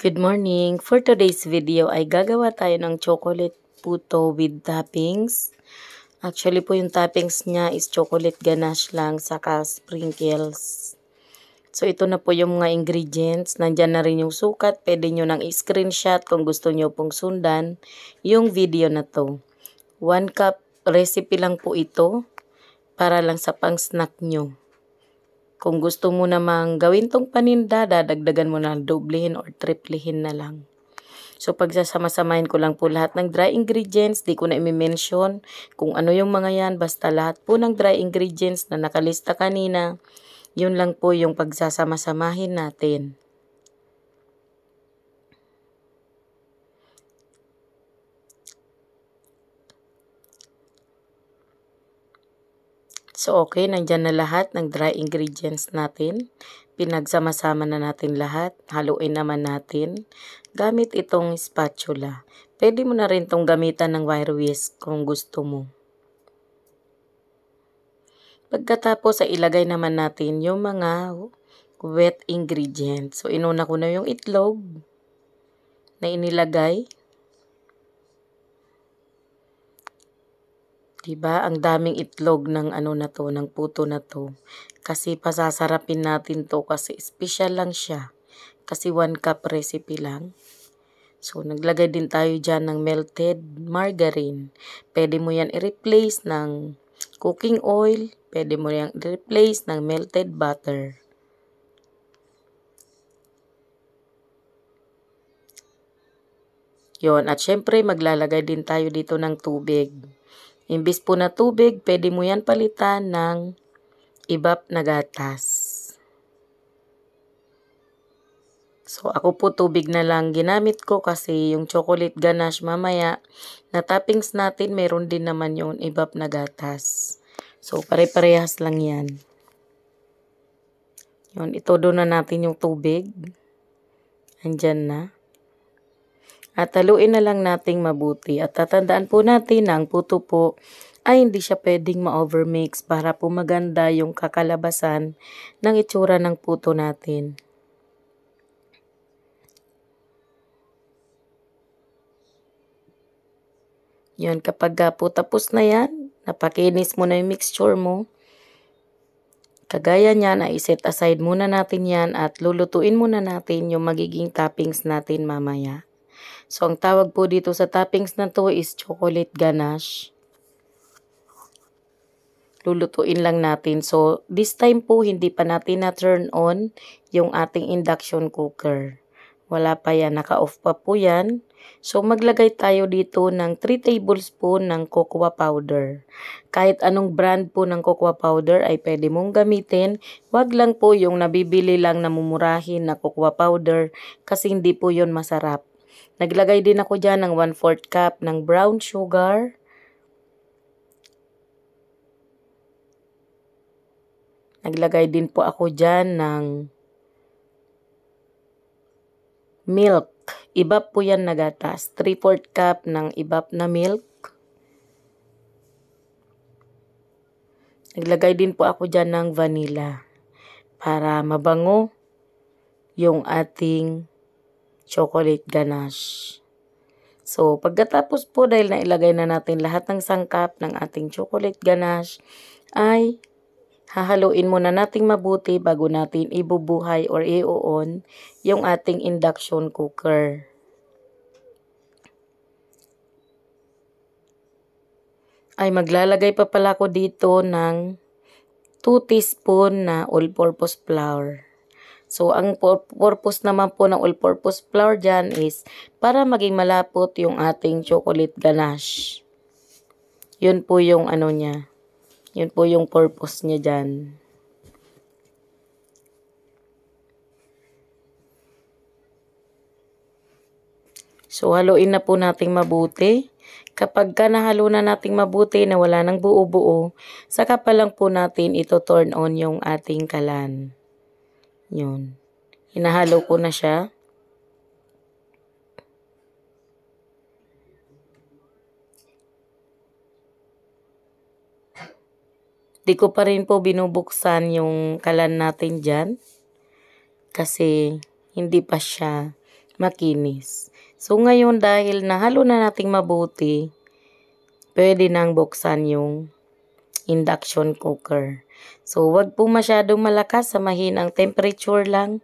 Good morning! For today's video ay gagawa tayo ng chocolate puto with toppings. Actually po yung toppings niya is chocolate ganache lang saka sprinkles. So ito na po yung mga ingredients. Nandyan na rin yung sukat. Pwede nyo nang i-screenshot kung gusto nyo pong sundan yung video na to. 1 cup recipe lang po ito para lang sa pang snack nyo. Kung gusto mo namang gawin tong paninda, dadagdagan mo na doblehin or triplehin na lang. So pagsasama-samahin ko lang po lahat ng dry ingredients, di ko na i-mention kung ano yung mga yan, basta lahat po ng dry ingredients na nakalista kanina, yun lang po yung pagsasama-samahin natin. So okay, nandyan na lahat ng dry ingredients natin. Pinagsama-sama na natin lahat. Haluin naman natin gamit itong spatula. Pwede mo na rin itong gamitan ng wire whisk kung gusto mo. Pagkatapos ay ilagay naman natin yung mga wet ingredients. So inuna ko na yung itlog na inilagay. Diba? Ang daming itlog ng ano na to, ng puto na to. Kasi pasasarapin natin to kasi special lang siya. Kasi 1 cup recipe lang. So, naglagay din tayo dyan ng melted margarine. Pwede mo yan i-replace ng cooking oil. Pwede mo yan i-replace ng melted butter. Yon. At syempre, maglalagay din tayo dito ng tubig. Imbis po na tubig, pwede mo yan palitan ng ibap na gatas. So, ako po tubig na lang ginamit ko kasi yung chocolate ganache mamaya na toppings natin, meron din naman yung ibap na gatas. So, pare-parehas lang yan. Yun, itodo na natin yung tubig. Andyan na. At haluin na lang nating mabuti. At tatandaan po natin na ang puto po ay hindi siya pwedeng ma-overmix para po maganda yung kakalabasan ng itsura ng puto natin. Yun, kapag po tapos na yan, napakinis mo na yung mixture mo. Kagaya niyan, ay set aside muna natin yan at lulutuin muna natin yung magiging toppings natin mamaya. So, ang tawag po dito sa toppings na to is chocolate ganache. Lulutuin lang natin. So, this time po, hindi pa natin na-turn on yung ating induction cooker. Wala pa yan. Naka-off pa po yan. So, maglagay tayo dito ng 3 tablespoon ng cocoa powder. Kahit anong brand po ng cocoa powder ay pwede mong gamitin. Wag lang po yung nabibili lang na mumurahin na cocoa powder kasi hindi po yun masarap. Naglagay din ako dyan ng 1/4 cup ng brown sugar. Naglagay din po ako dyan ng milk. Ibap po yan na gatas. 3/4 cup ng ibap na milk. Naglagay din po ako dyan ng vanilla para mabango yung ating chocolate ganache. So, pagkatapos po dahil nailagay na natin lahat ng sangkap ng ating chocolate ganache, ay hahaluin muna nating mabuti bago natin ibubuhay or i-on yung ating induction cooker. Ay maglalagay pa pala ko dito ng 2 teaspoon na all-purpose flour. So, ang purpose naman po ng all-purpose flour dyan is para maging malapot yung ating chocolate ganache. Yun po yung ano niya. Yun po yung purpose niya dyan. So, haluin na po nating mabuti. Kapag nahalo na nating mabuti na wala nang buo-buo, saka pa lang po natin ito turn on yung ating kalan. Yun. Hinahalo ko na siya. Di ko pa rin po binubuksan yung kalan natin dyan. Kasi hindi pa siya makinis. So ngayon dahil nahalo na nating mabuti, pwede nang buksan yung induction cooker. So wag po masyadong malakas, sa mahinang temperature lang.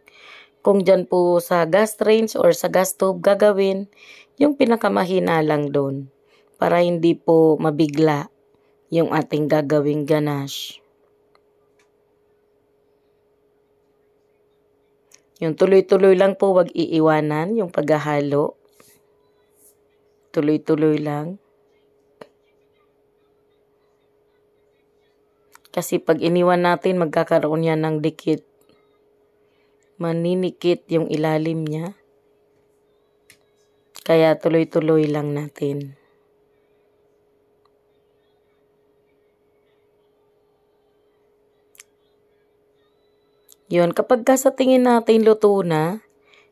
Kung dyan po sa gas range or sa gas stove gagawin, yung pinakamahina lang doon para hindi po mabigla yung ating gagawing ganache. Yung tuloy-tuloy lang po, wag iiwanan yung paghahalo. Tuloy-tuloy lang. Kasi pag iniwan natin, magkakaroon yan ng dikit. Maninikit yung ilalim niya. Kaya tuloy-tuloy lang natin. Yun, kapag sa tingin natin luto na,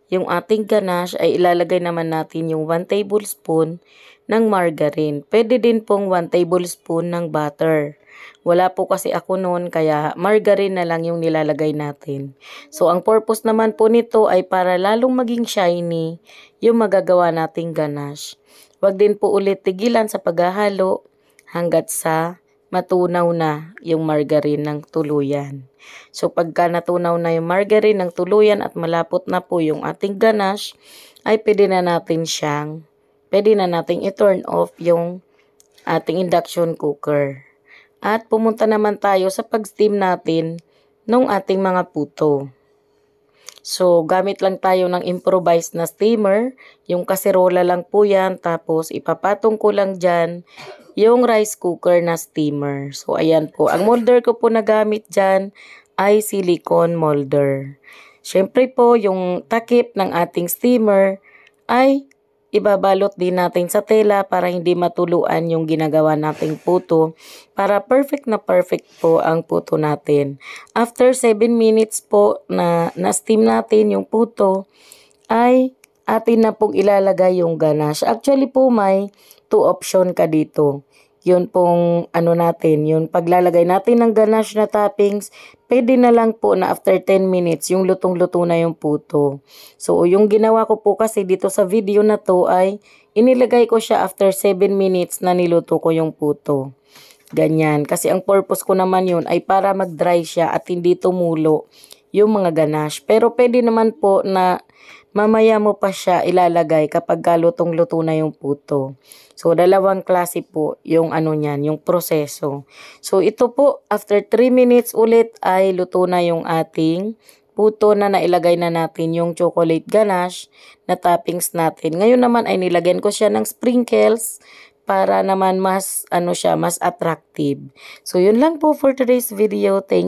yung ating ganache ay ilalagay naman natin yung 1 tablespoon ng margarine. Pwede din pong 1 tablespoon ng butter. Wala po kasi ako noon kaya margarine na lang yung nilalagay natin. So ang purpose naman po nito ay para lalong maging shiny yung magagawa nating ganache. Wag din po ulit tigilan sa paghahalo hanggat sa matunaw na yung margarine ng tuluyan. So pagka natunaw na yung margarine ng tuluyan at malapot na po yung ating ganache, ay pwede na natin i-turn off yung ating induction cooker. At pumunta naman tayo sa pag-steam natin ng ating mga puto. So gamit lang tayo ng improvised na steamer, yung kaserola lang po yan, tapos ipapatong ko lang dyan yung rice cooker na steamer. So ayan po, ang molder ko po na gamit dyan ay silicone molder. Syempre po, yung takip ng ating steamer ay ibabalot din natin sa tela para hindi matuluan yung ginagawa nating puto, para perfect na perfect po ang puto natin. After 7 minutes po na steam natin yung puto, ay atin na pong ilalagay yung ganache. Actually po may 2 option ka dito. Yun pong yung paglalagay natin ng ganache na toppings, pwede na lang po na after 10 minutes yung lutong-luto na yung puto. So yung ginawa ko po kasi dito sa video na to ay inilagay ko siya after 7 minutes na niluto ko yung puto. Ganyan. Kasi ang purpose ko naman yun ay para mag-dry siya at hindi tumulo yung mga ganache. Pero pwede naman po na mamaya mo pa siya ilalagay kapag lutong-luto na yung puto. So, dalawang klase po yung yung proseso. So, ito po, after 3 minutes ulit ay luto na yung ating puto na nailagay na natin yung chocolate ganache na toppings natin. Ngayon naman ay nilagyan ko siya ng sprinkles para naman mas, mas attractive. So, yun lang po for today's video. Thank you.